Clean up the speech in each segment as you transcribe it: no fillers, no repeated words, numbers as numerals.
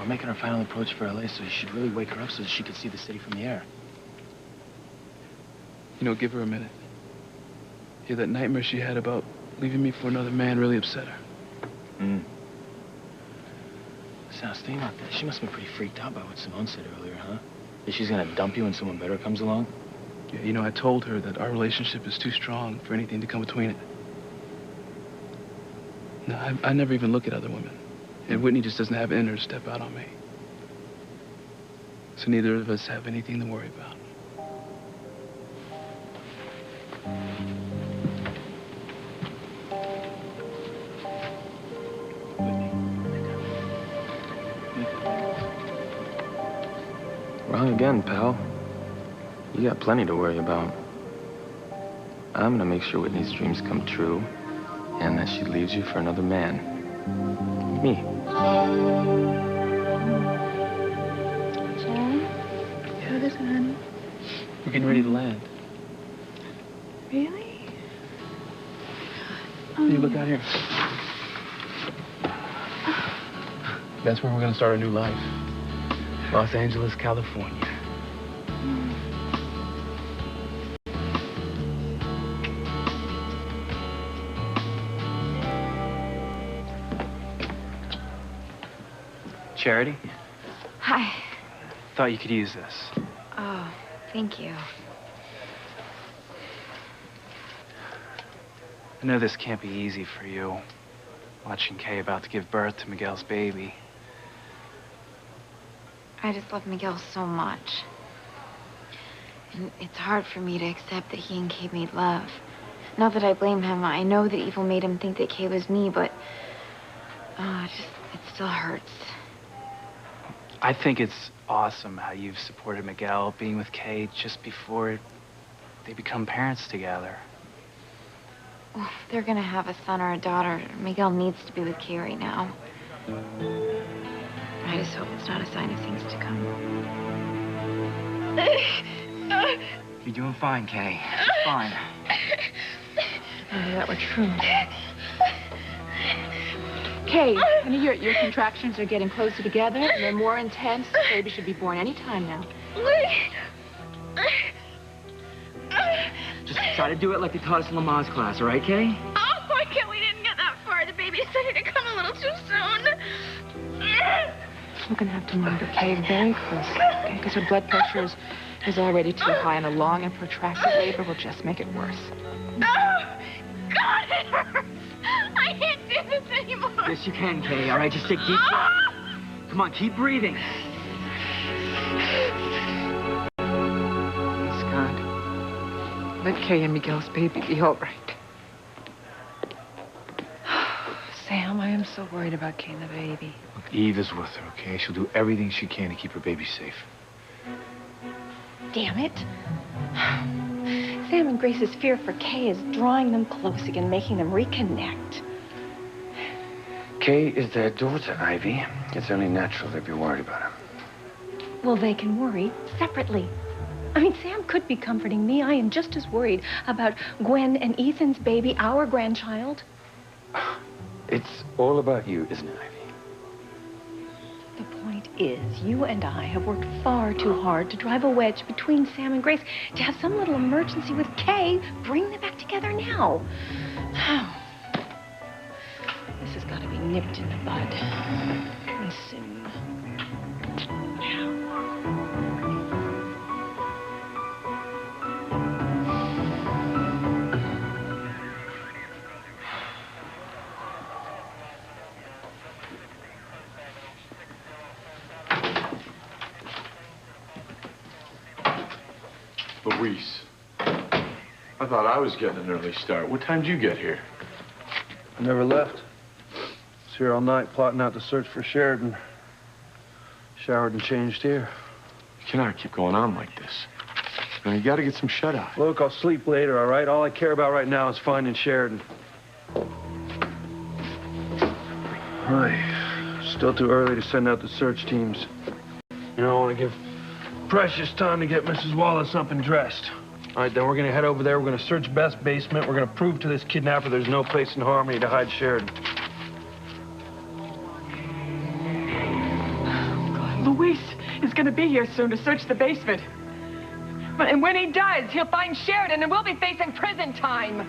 We're making our final approach for LA, so you should really wake her up so that she can see the city from the air. You know, give her a minute. Yeah, that nightmare she had about leaving me for another man really upset her. So I was thinking about that. She must have been pretty freaked out by what Simone said earlier, huh? That she's gonna dump you when someone better comes along? Yeah, you know, I told her that our relationship is too strong for anything to come between it. No, I never even look at other women. And Whitney just doesn't have it in her to step out on me. So neither of us have anything to worry about. Wrong again, pal. You got plenty to worry about. I'm gonna make sure Whitney's dreams come true and that she leaves you for another man. Me. Jen? What is it, honey? We're getting ready to land. Really? Hey, look out here. That's where we're gonna start a new life. Los Angeles, California. Charity? Hi. Thought you could use this. Oh, thank you. I know this can't be easy for you, watching Kay about to give birth to Miguel's baby. I just love Miguel so much. And it's hard for me to accept that he and Kay made love. Not that I blame him. I know that evil made him think that Kay was me, but... it still hurts. I think it's awesome how you've supported Miguel being with Kay just before they become parents together. Well, they're gonna have a son or a daughter. Miguel needs to be with Kay right now. I just hope it's not a sign of things to come. You're doing fine, Kay. Fine. Only that were true. Kay, honey, your contractions are getting closer together, and they're more intense. The baby should be born any time now. Just try to do it like they taught us in Lamaze class, all right, Kay? Oh, boy, Kay, we didn't get that far. The baby said it to come a little too soon. We're going to have to monitor Kay very closely, okay? Because her blood pressure is already too high, and a long and protracted labor will just make it worse. Oh, God, it hurts. I can't do this anymore. Yes, you can, Kay, all right? Just take deep breaths. Come on, keep breathing. Scott, let Kay and Miguel's baby be all right. Sam, I am so worried about Kay and the baby. Look, Eve is with her, okay? She'll do everything she can to keep her baby safe. Damn it. Sam and Grace's fear for Kay is drawing them close again, making them reconnect. Kay is their daughter, Ivy. It's only natural they'd be worried about her. Well, they can worry separately. I mean, Sam could be comforting me. I am just as worried about Gwen and Ethan's baby, our grandchild. It's all about you, isn't it, Ivy? The point is, you and I have worked far too hard to drive a wedge between Sam and Grace. To have some little emergency with Kay, bring them back together now. This has got to be nipped in the bud. And soon. Luis, I thought I was getting an early start. What time did you get here? I never left. Was here all night plotting out the search for Sheridan. Showered and changed here. You cannot keep going on like this. Now, you gotta get some shut-eye. Look, I'll sleep later, all right? All I care about right now is finding Sheridan. Right. Still too early to send out the search teams. You know, I want to give precious time to get Mrs. Wallace up and dressed. All right, then we're gonna head over there. We're gonna search Beth's basement. We're gonna prove to this kidnapper there's no place in Harmony to hide Sheridan. going to be here soon to search the basement. And when he does, he'll find Sheridan and we'll be facing prison time.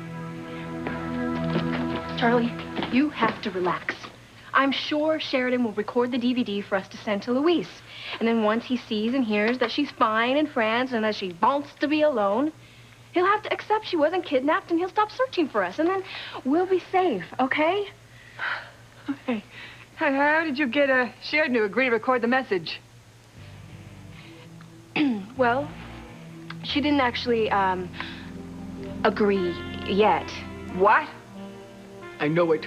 Charlie, you have to relax. I'm sure Sheridan will record the DVD for us to send to Luis. And then once he sees and hears that she's fine in France and that she wants to be alone, he'll have to accept she wasn't kidnapped and he'll stop searching for us. And then we'll be safe, okay? Okay. How did you get Sheridan to agree to record the message? Well, she didn't actually, agree yet. What? I know it.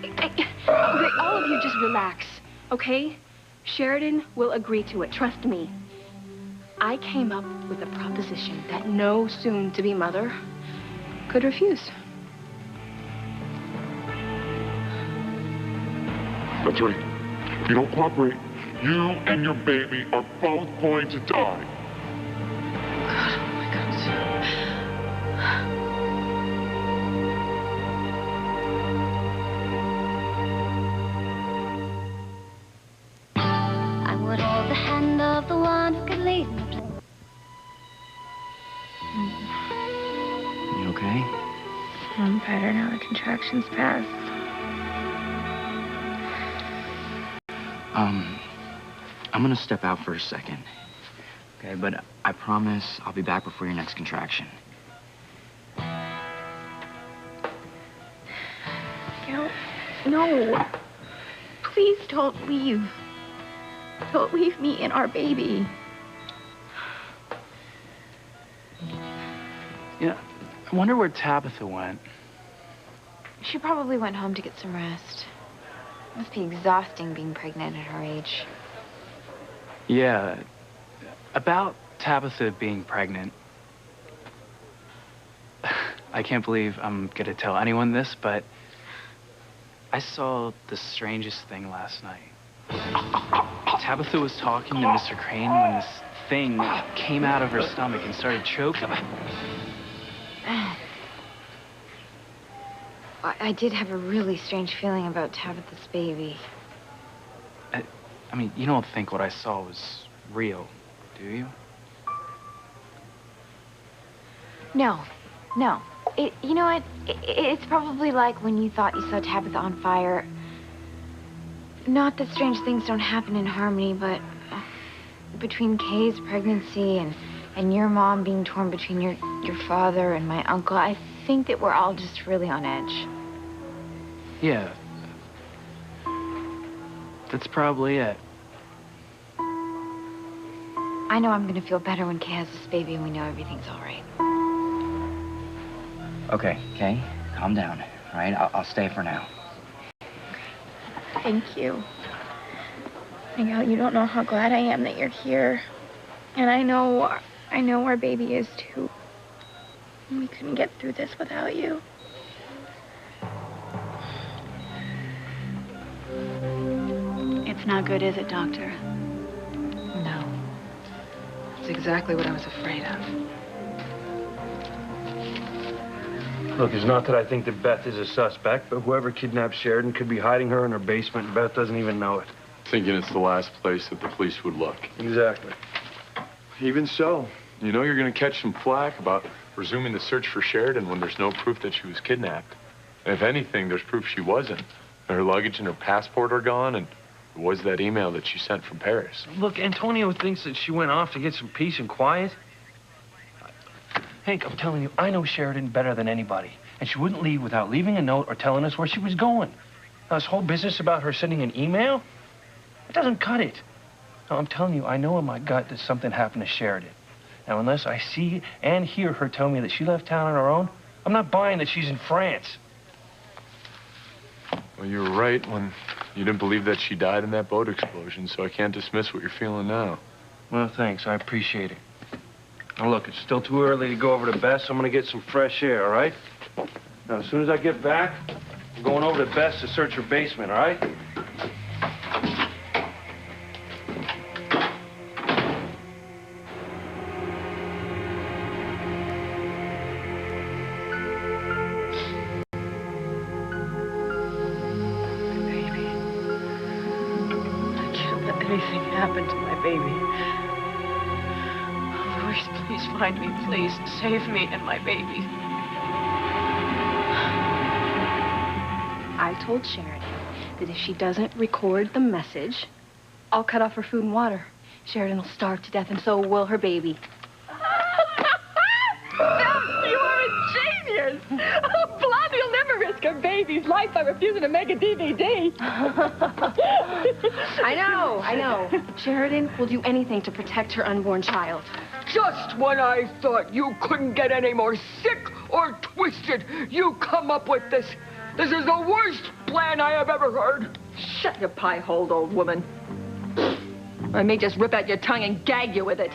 Okay, all of you just relax, okay? Sheridan will agree to it, trust me. I came up with a proposition that no soon-to-be mother could refuse. That's right. If you don't cooperate, you and your baby are both going to die. I would hold the hand of the one who could lead me. You okay? I'm better now the contractions passed. I'm gonna step out for a second. Okay, but I promise I'll be back before your next contraction. No. Please don't leave. Don't leave me and our baby. Yeah, I wonder where Tabitha went. She probably went home to get some rest. It must be exhausting being pregnant at her age. Yeah, about Tabitha being pregnant. I can't believe I'm gonna tell anyone this, but I saw the strangest thing last night. Tabitha was talking to Mr. Crane when this thing came out of her stomach and started choking. I did have a really strange feeling about Tabitha's baby. I mean, you don't think what I saw was real, do you? No. You know what? It's probably like when you thought you saw Tabitha on fire. Not that strange things don't happen in harmony, but between Kay's pregnancy and your mom being torn between your father and my uncle, I think that we're all just really on edge. Yeah. That's probably it. I know I'm gonna feel better when Kay has this baby and we know everything's all right. Okay, Kay, calm down, all right? I'll stay for now. Thank you. Miguel, you don't know how glad I am that you're here. And I know our baby is too. We couldn't get through this without you. It's not good, is it, Doctor? No. That's exactly what I was afraid of. Look, it's not that I think that Beth is a suspect, but whoever kidnapped Sheridan could be hiding her in her basement, and Beth doesn't even know it. Thinking it's the last place that the police would look. Exactly. Even so, you know you're gonna catch some flack about resuming the search for Sheridan when there's no proof that she was kidnapped. And if anything, there's proof she wasn't. Her luggage and her passport are gone, and there was that email that she sent from Paris. Look, Antonio thinks that she went off to get some peace and quiet. Hank, I'm telling you, I know Sheridan better than anybody. And she wouldn't leave without leaving a note or telling us where she was going. Now, this whole business about her sending an email, it doesn't cut it. Now, I'm telling you, I know in my gut that something happened to Sheridan. Now, unless I see and hear her tell me that she left town on her own, I'm not buying that she's in France. Well, you were right when you didn't believe that she died in that boat explosion, so I can't dismiss what you're feeling now. Well, thanks. I appreciate it. Now, look, it's still too early to go over to Beth's. I'm going to get some fresh air, all right? Now, as soon as I get back, I'm going over to Beth's to search her basement, all right? Anything happened to my baby. find me, please. Save me and my baby. I told Sheridan that if she doesn't record the message, I'll cut off her food and water. Sheridan will starve to death, and so will her baby. You are a genius! Oh, Blondie will never risk her baby's life by refusing to make a DVD. I know. Sheridan will do anything to protect her unborn child. Just when I thought you couldn't get any more sick or twisted, you come up with this. This is the worst plan I have ever heard. Shut your pie-holed old woman. I may just rip out your tongue and gag you with it.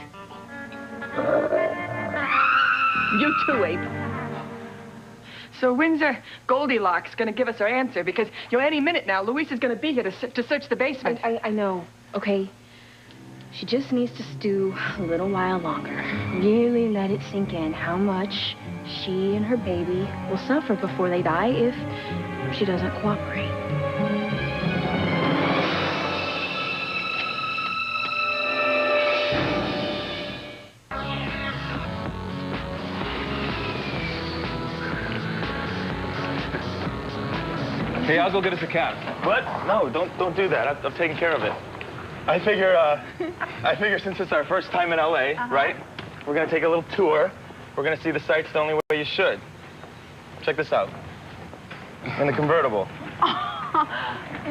You too, Ape. So when's Goldilocks gonna give us her answer? Because, any minute now, Luis is gonna be here to search the basement. I know, okay? She just needs to stew a little while longer. Really let it sink in how much she and her baby will suffer before they die if she doesn't cooperate. Hey, I'll go get us a cab. What? No, don't do that. I've taken care of it. I figure since it's our first time in LA, right? We're gonna take a little tour. We're gonna see the sights the only way you should. Check this out. In the convertible.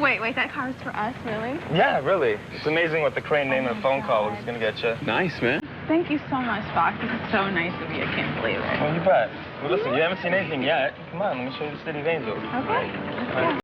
Wait, that car is for us, really? Yeah, really. It's amazing what the crane name and a phone call is gonna get you. Nice, man. Thank you so much, Fox. This is so nice of you. I can't believe it. Well, you bet. Well, listen, you haven't seen anything yet. Come on, let me show you the city of Angels. Okay.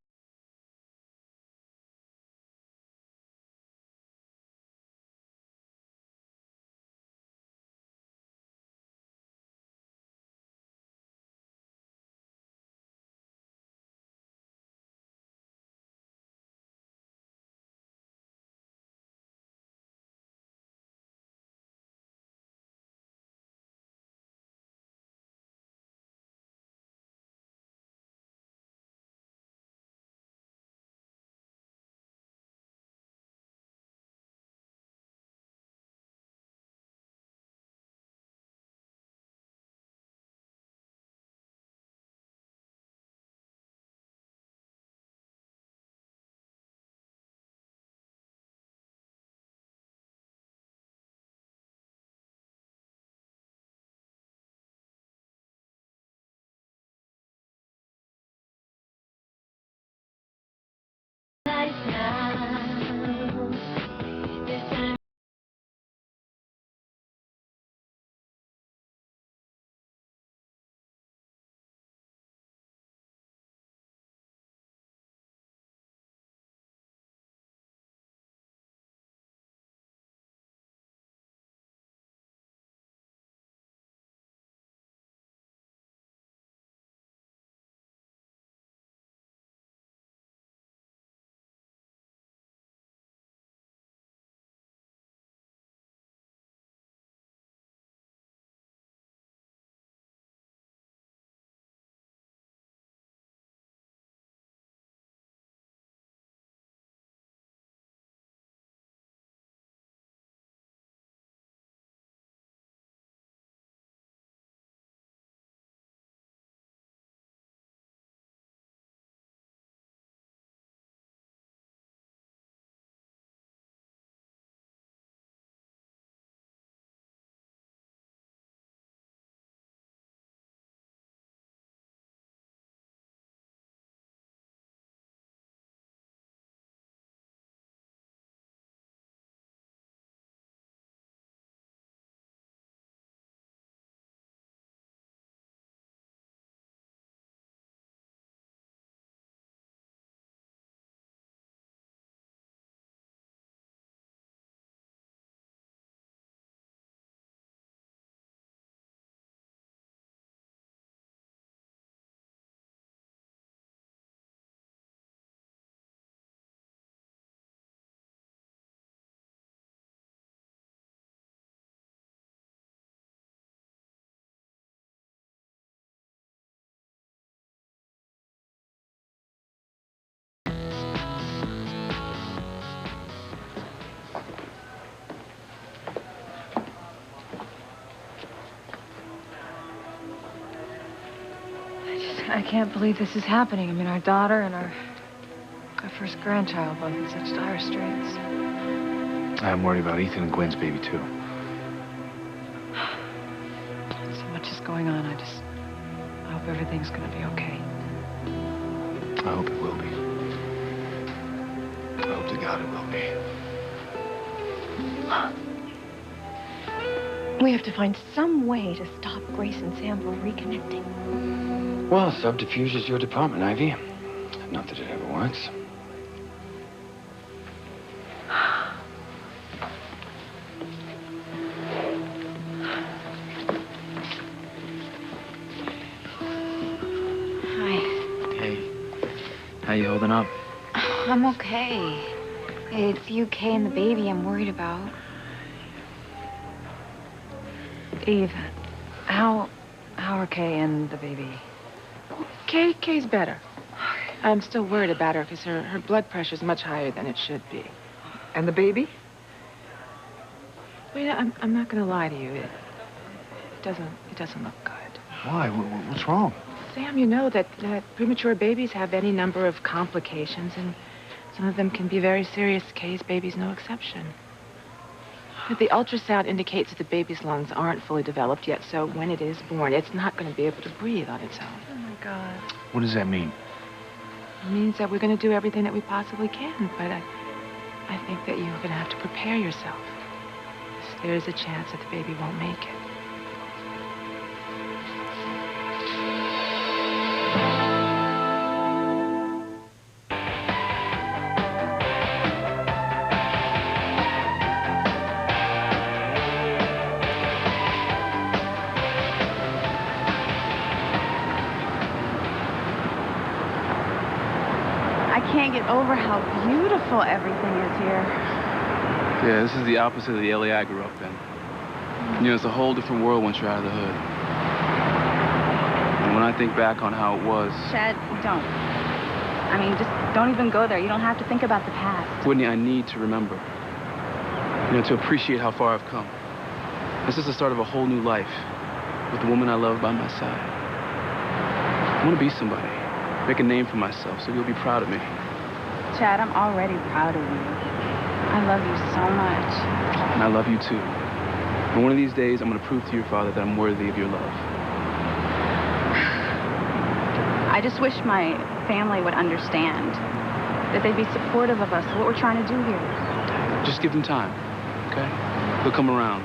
I can't believe this is happening. I mean, our daughter and our first grandchild both in such dire straits. I'm worried about Ethan and Gwen's baby, too. So much is going on. I hope everything's gonna be okay. I hope it will be. I hope to God it will be. We have to find some way to stop Grace and Sam from reconnecting. Well, subterfuge is your department, Ivy. Not that it ever works. How you holding up? I'm okay. It's you, Kay, and the baby I'm worried about. Eve, how are Kay and the baby? Kay's better. I'm still worried about her because her blood pressure's much higher than it should be. And the baby? Wait, I'm not going to lie to you. It doesn't look good. Why? What's wrong? Sam, you know that premature babies have any number of complications, and some of them can be very serious. Kay's baby's no exception. But the ultrasound indicates that the baby's lungs aren't fully developed yet, so when it is born, it's not going to be able to breathe on its own. Oh, my God. What does that mean? It means that we're going to do everything that we possibly can, but I think that you're going to have to prepare yourself. There is a chance that the baby won't make it. I can't get over how beautiful everything is here. Yeah, this is the opposite of the LA I grew up in. You know, it's a whole different world once you're out of the hood. And when I think back on how it was... Chad, don't. I mean, just don't even go there. You don't have to think about the past. Whitney, I need to remember. You know, to appreciate how far I've come. This is the start of a whole new life with the woman I love by my side. I want to be somebody. Make a name for myself so you'll be proud of me. Chad, I'm already proud of you. I love you so much. And I love you too. And one of these days, I'm going to prove to your father that I'm worthy of your love. I just wish my family would understand. That they'd be supportive of us, what we're trying to do here. Just give them time, okay? They'll come around.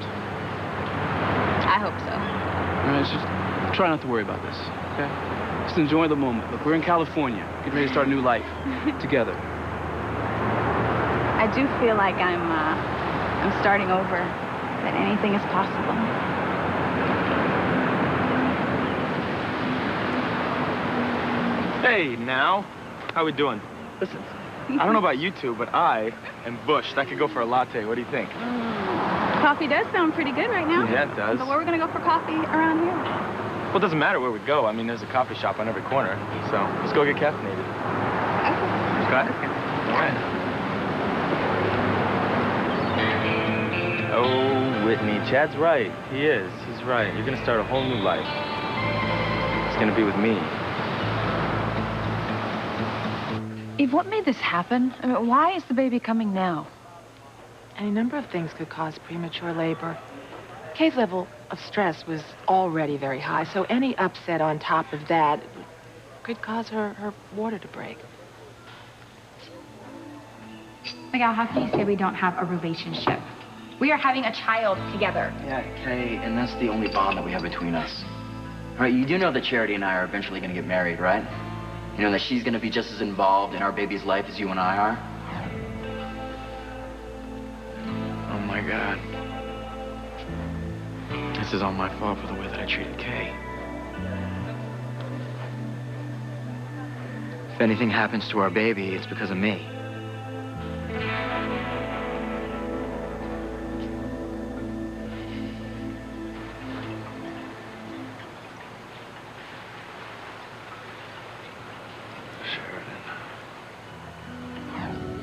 I hope so. All right, just try not to worry about this, okay? Just enjoy the moment. Look, we're in California, getting ready to start a new life together. I do feel like I'm starting over, that anything is possible. Hey, now. How we doing? Listen, I don't know about you two, but I am bushed. I could go for a latte. What do you think? Coffee does sound pretty good right now. Yeah, it does. But where are we going to go for coffee around here? Well, it doesn't matter where we go. I mean, there's a coffee shop on every corner. So let's go get caffeinated. Okay. All right. Oh, Whitney, Chad's right. He is. He's right. You're going to start a whole new life. It's going to be with me. Eve, what made this happen? I mean, why is the baby coming now? Any number of things could cause premature labor. Kay's level of stress was already very high, so any upset on top of that could cause her water to break. Miguel, how can you say we don't have a relationship? We are having a child together. Yeah, Kay, and that's the only bond that we have between us. All right, you do know that Charity and I are eventually going to get married, right? You know that she's going to be just as involved in our baby's life as you and I are? Oh, my God. This is all my fault for the way that I treated Kay. If anything happens to our baby, it's because of me.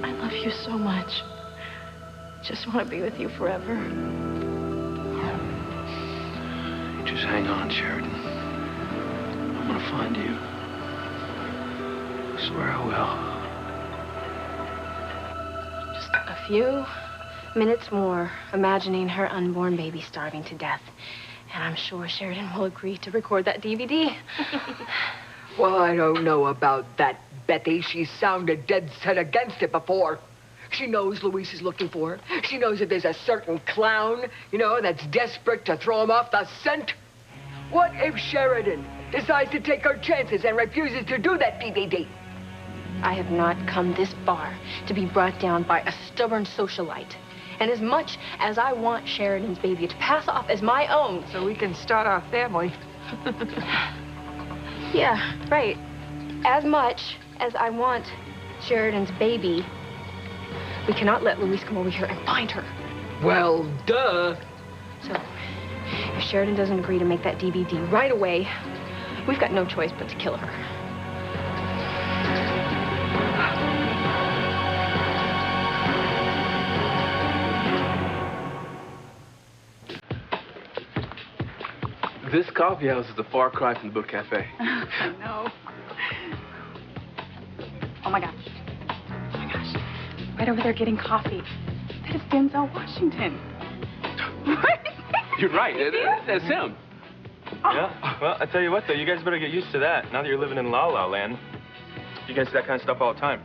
I love you so much. Just want to be with you forever. You just hang on, Sheridan. I'm gonna find you. I swear I will. Just a few minutes more, imagining her unborn baby starving to death. And I'm sure Sheridan will agree to record that DVD. Well, I don't know about that, Betty. She sounded dead set against it before. She knows Luis is looking for her. She knows that there's a certain clown, that's desperate to throw him off the scent. What if Sheridan decides to take her chances and refuses to do that DVD? I have not come this far to be brought down by a stubborn socialite. And as much as I want Sheridan's baby to pass off as my own... So we can start our family. Yeah, right. As much as I want Sheridan's baby, we cannot let Luis come over here and find her. Well, duh. So, if Sheridan doesn't agree to make that DVD right away, we've got no choice but to kill her. This coffee house is a far cry from the book cafe. I know. Oh my gosh. Oh my gosh. Right over there getting coffee. That is Denzel Washington. You're right. That's him. Yeah. Well, I tell you what, though, you guys better get used to that. Now that you're living in La La Land, you guys see that kind of stuff all the time.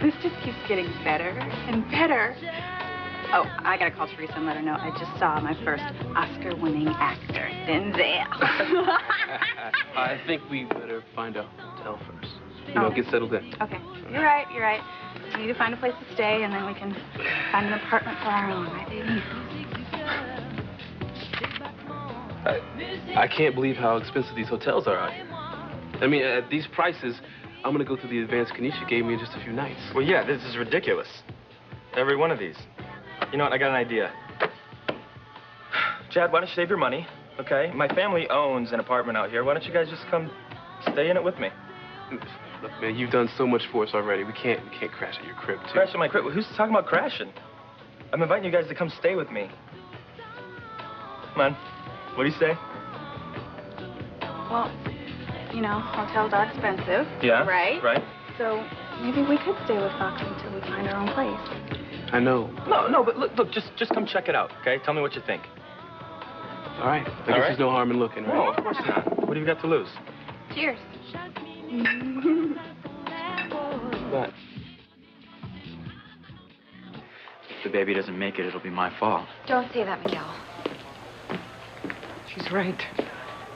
This just keeps getting better and better. Oh, I gotta call Teresa and let her know I just saw my first Oscar-winning actor, Denzel. I think we better find a hotel first. Get settled in. Okay, you're right. We need to find a place to stay, and then we can find an apartment for our own, right, baby? I can't believe how expensive these hotels are out here. I mean, at these prices, I'm gonna go through the advance Kenesha gave me in just a few nights. Well, yeah, this is ridiculous. Every one of these. You know what? I got an idea. Chad, why don't you save your money, okay? My family owns an apartment out here. Why don't you guys just come stay in it with me? Look, man, you've done so much for us already. We can't crash at your crib, too. Crash at my crib? Who's talking about crashing? I'm inviting you guys to come stay with me. Come on. What do you say? Well, hotels are expensive. Yeah. Right? Right. So maybe we could stay with Foxy until we find our own place. I know. No, but look, just come check it out, okay? Tell me what you think. All right. I guess there's no harm in looking, right? No, of course not. What have you got to lose? Cheers. But if the baby doesn't make it, it'll be my fault. Don't say that, Miguel. She's right.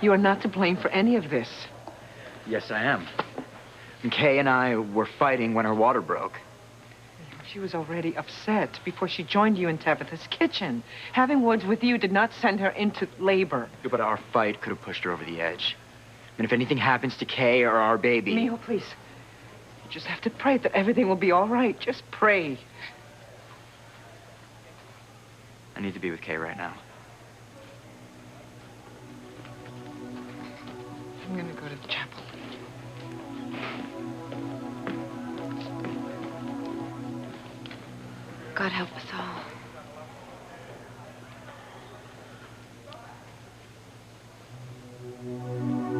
You are not to blame for any of this. Yes, I am. And Kay and I were fighting when her water broke. She was already upset before she joined you in Tabitha's kitchen. Having words with you did not send her into labor. Yeah, but our fight could have pushed her over the edge. And if anything happens to Kay or our baby... Neil, please. You just have to pray that everything will be all right. Just pray. I need to be with Kay right now. I'm gonna go to the chapel. God help us all.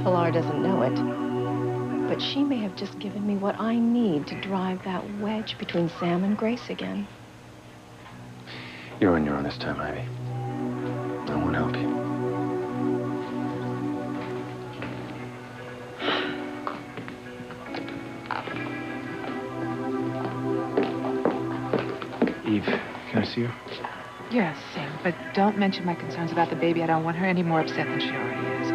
Pilar doesn't know it, but she may have just given me what I need to drive that wedge between Sam and Grace again. You're on your own this time, Ivy. I won't help you. Eve, can I see her? Yes, Sam, but don't mention my concerns about the baby. I don't want her any more upset than she already is.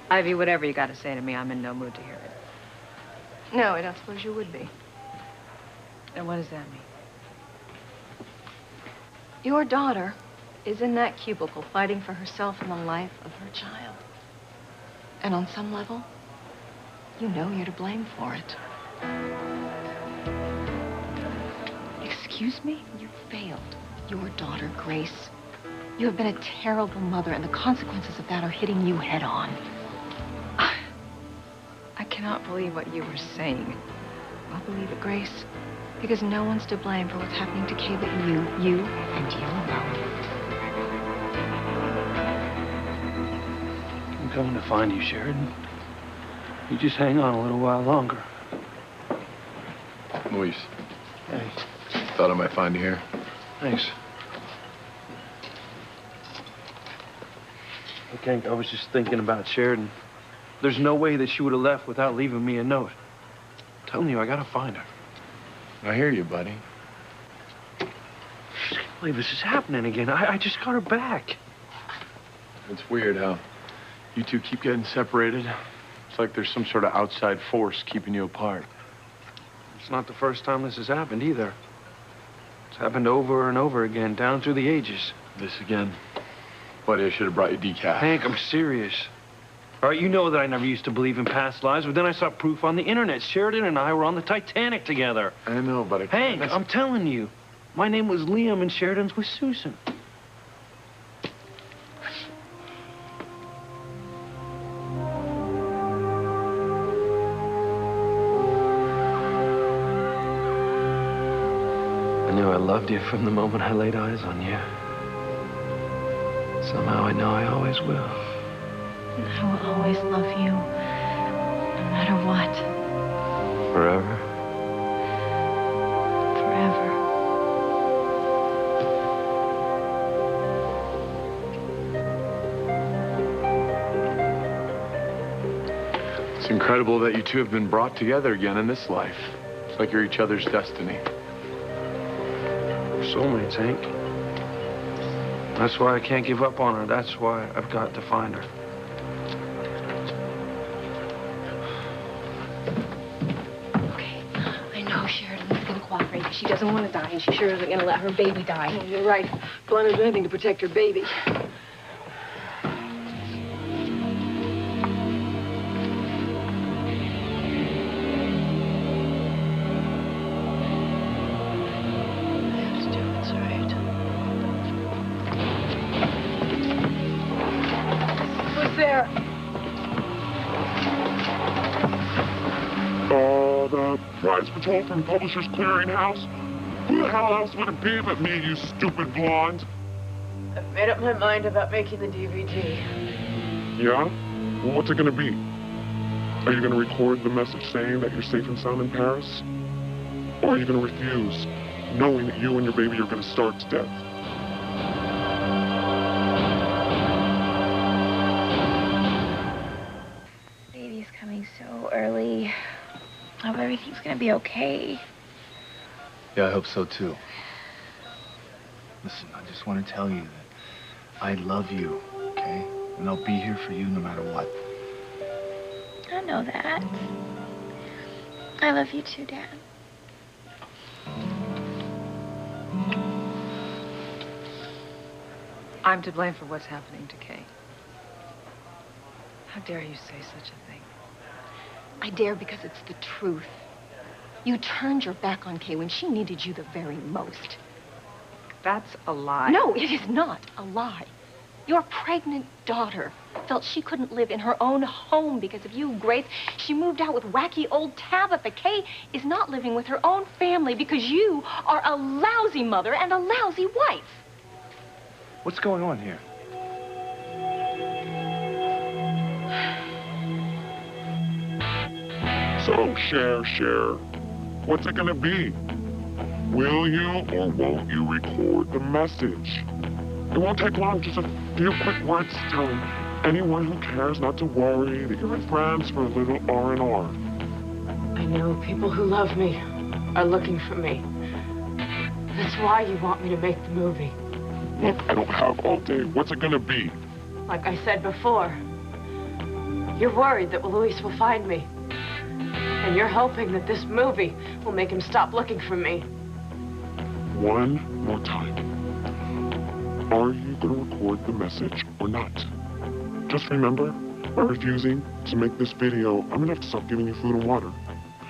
Ivy, whatever you got to say to me, I'm in no mood to hear it. No, I don't suppose you would be. And what does that mean? Your daughter is in that cubicle fighting for herself and the life of her child. And on some level, you know you're to blame for it. Excuse me? You failed your daughter, Grace. You have been a terrible mother, and the consequences of that are hitting you head on. I cannot believe what you were saying. I'll believe it, Grace. Because no one's to blame for what's happening to Kay but you. You and you alone. I'm coming to find you, Sheridan. You just hang on a little while longer. Luis. Hey. Thought I might find you here. Thanks. Look, Hank, I was just thinking about Sheridan. There's no way that she would have left without leaving me a note. I'm telling you, I gotta find her. I hear you, buddy. I can't believe this is happening again. I just got her back. It's weird how you two keep getting separated. It's like there's some sort of outside force keeping you apart. It's not the first time this has happened either. It's happened over and over again, down through the ages. This again? Buddy, I should have brought you decaf. Hank, I'm serious. All right, you know that I never used to believe in past lives, but then I saw proof on the internet. Sheridan and I were on the Titanic together. I know, but Hank, I'm telling you. My name was Liam and Sheridan's was Susan. I knew I loved you from the moment I laid eyes on you. Somehow I know I always will. I will always love you, no matter what. Forever? Forever. It's incredible that you two have been brought together again in this life. It's like you're each other's destiny. We're soulmates, Hank. That's why I can't give up on her. That's why I've got to find her. I know Sheridan's gonna cooperate. She doesn't want to die, and she sure isn't gonna let her baby die. Oh, you're right. Glenn will do anything to protect her baby. The prize patrol from Publishers Clearinghouse? Who the hell else would it be but me, you stupid blonde? I've made up my mind about making the DVD. Yeah? Well, what's it gonna be? Are you gonna record the message saying that you're safe and sound in Paris? Or are you gonna refuse, knowing that you and your baby are gonna starve to death? Baby's coming so early. I hope everything's gonna be okay. Yeah, I hope so too. Listen, I just want to tell you that I love you, okay? And I'll be here for you no matter what. I know that. I love you too, Dad. I'm to blame for what's happening to Kay. How dare you say such a thing? I dare because it's the truth. You turned your back on Kay when she needed you the very most. That's a lie. No, it is not a lie. Your pregnant daughter felt she couldn't live in her own home because of you, Grace. She moved out with wacky old Tabitha. Kay is not living with her own family because you are a lousy mother and a lousy wife. What's going on here? So, Cher, what's it gonna be? Will you or won't you record the message? It won't take long, just a few quick words telling anyone who cares not to worry, that you're with friends for a little R&R. I know people who love me are looking for me. That's why you want me to make the movie. Look, I don't have all day. What's it gonna be? Like I said before, you're worried that Luis will find me. And you're hoping that this movie will make him stop looking for me. One more time. Are you gonna record the message or not? Just remember, by refusing to make this video, I'm gonna have to stop giving you food and water.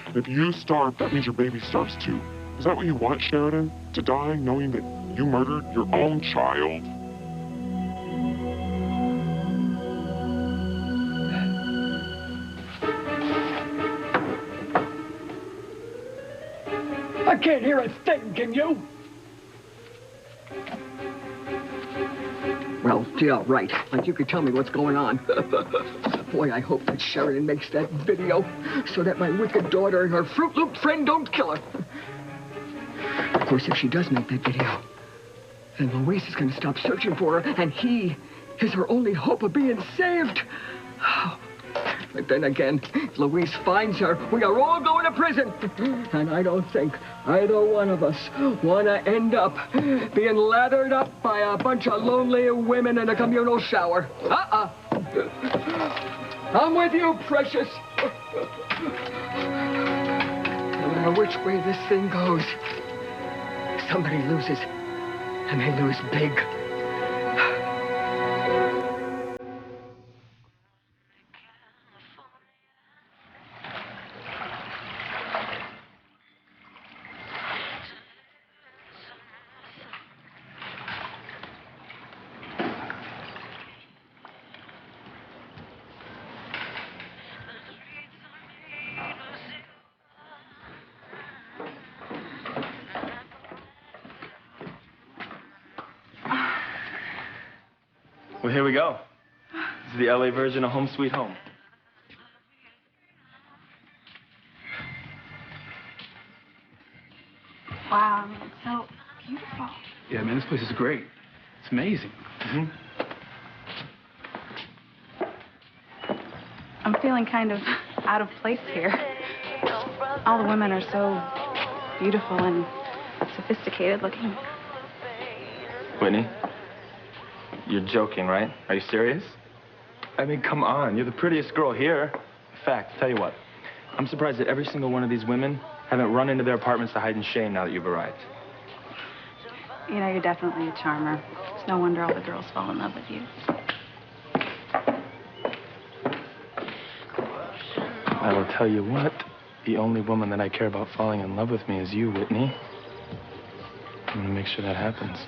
And if you starve, that means your baby starves too. Is that what you want, Sheridan? To die knowing that you murdered your own child? I can't hear a thing, can you? Well, yeah, right. Like you could tell me what's going on. Boy, I hope that Sheridan makes that video so that my wicked daughter and her Fruit Loop friend don't kill her. Of course, if she does make that video, then Louise is going to stop searching for her, and he is her only hope of being saved. But then again, if Louise finds her, we are all going to prison. And I don't think either one of us want to end up being lathered up by a bunch of lonely women in a communal shower. I'm with you, precious. No matter which way this thing goes, somebody loses, and they lose big. Well, here we go. This is the LA version of Home Sweet Home. Wow, I mean, it's so beautiful. Yeah, man, this place is great. It's amazing. I'm feeling kind of out of place here. All the women are so beautiful and sophisticated looking. Whitney, you're joking, right? Are you serious? I mean, come on. You're the prettiest girl here. In fact, tell you what. I'm surprised that every single one of these women haven't run into their apartments to hide in shame now that you've arrived. You know, you're definitely a charmer. It's no wonder all the girls fall in love with you. I will tell you what. The only woman that I care about falling in love with me is you, Whitney. I'm gonna make sure that happens.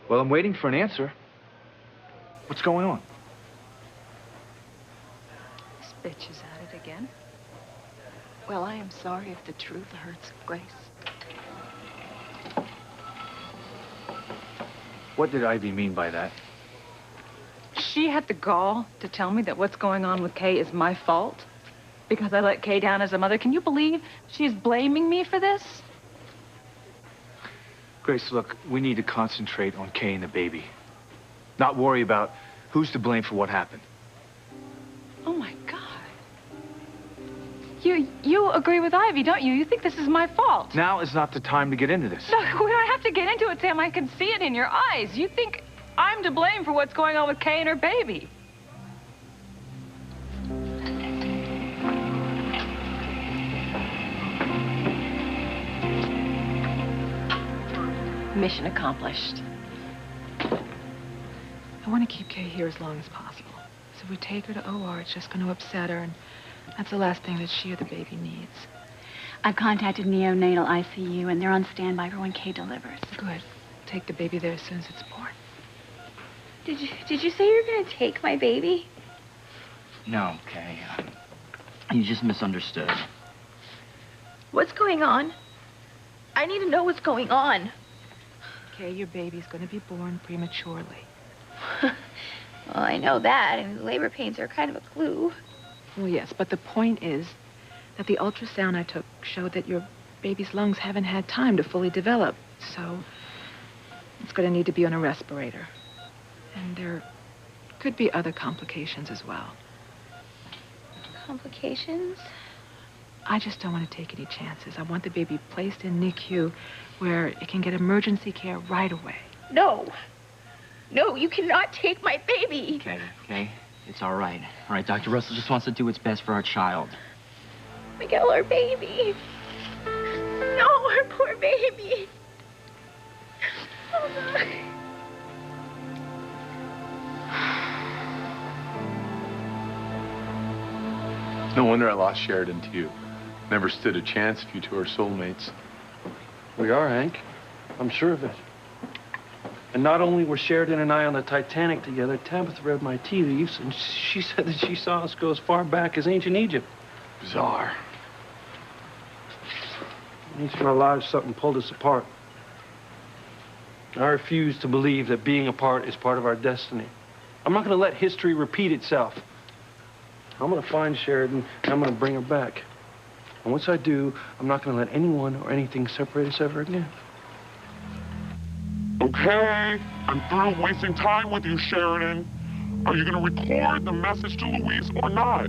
Well, I'm waiting for an answer. What's going on? This bitch is at it again. Well, I am sorry if the truth hurts Grace. What did Ivy mean by that? She had the gall to tell me that what's going on with Kay is my fault because I let Kay down as a mother. Can you believe she's blaming me for this? Grace, look, we need to concentrate on Kay and the baby. Not worry about who's to blame for what happened. Oh, my God. You agree with Ivy, don't you? You think this is my fault. Now is not the time to get into this. No, we don't have to get into it, Sam. I can see it in your eyes. You think I'm to blame for what's going on with Kay and her baby. Mission accomplished. I want to keep Kay here as long as possible. So if we take her to OR, it's just going to upset her, and that's the last thing that she or the baby needs. I've contacted neonatal ICU, and they're on standby for when Kay delivers. Good. Take the baby there as soon as it's born. Did you say you're going to take my baby? No, Kay. You just misunderstood. What's going on? I need to know what's going on. Kay, your baby's going to be born prematurely. Well, I know that, and labor pains are kind of a clue. Well, yes, but the point is that the ultrasound I took showed that your baby's lungs haven't had time to fully develop, so it's going to need to be on a respirator. And there could be other complications as well. Complications? I just don't want to take any chances. I want the baby placed in NICU where it can get emergency care right away. No. No, you cannot take my baby. Okay, it's all right. All right, Dr. Russell just wants to do what's best for our child. Miguel, our baby. No, our poor baby. Oh, God. No wonder I lost Sheridan to you. Never stood a chance if you two are soulmates. We are, Hank. I'm sure of it. And not only were Sheridan and I on the Titanic together, Tabitha read my tea leaves, and she said that she saw us go as far back as ancient Egypt. Bizarre. Each of our lives, something pulled us apart. I refuse to believe that being apart is part of our destiny. I'm not going to let history repeat itself. I'm going to find Sheridan, and I'm going to bring her back. And once I do, I'm not going to let anyone or anything separate us ever again. Okay, I'm through wasting time with you, Sheridan. Are you going to record the message to Louise or not?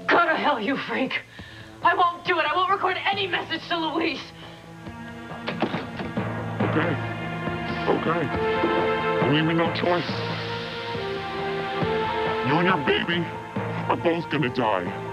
Go to hell, you freak. I won't do it. I won't record any message to Louise. Okay. Okay. I'm leaving no choice. You and your baby are both gonna die.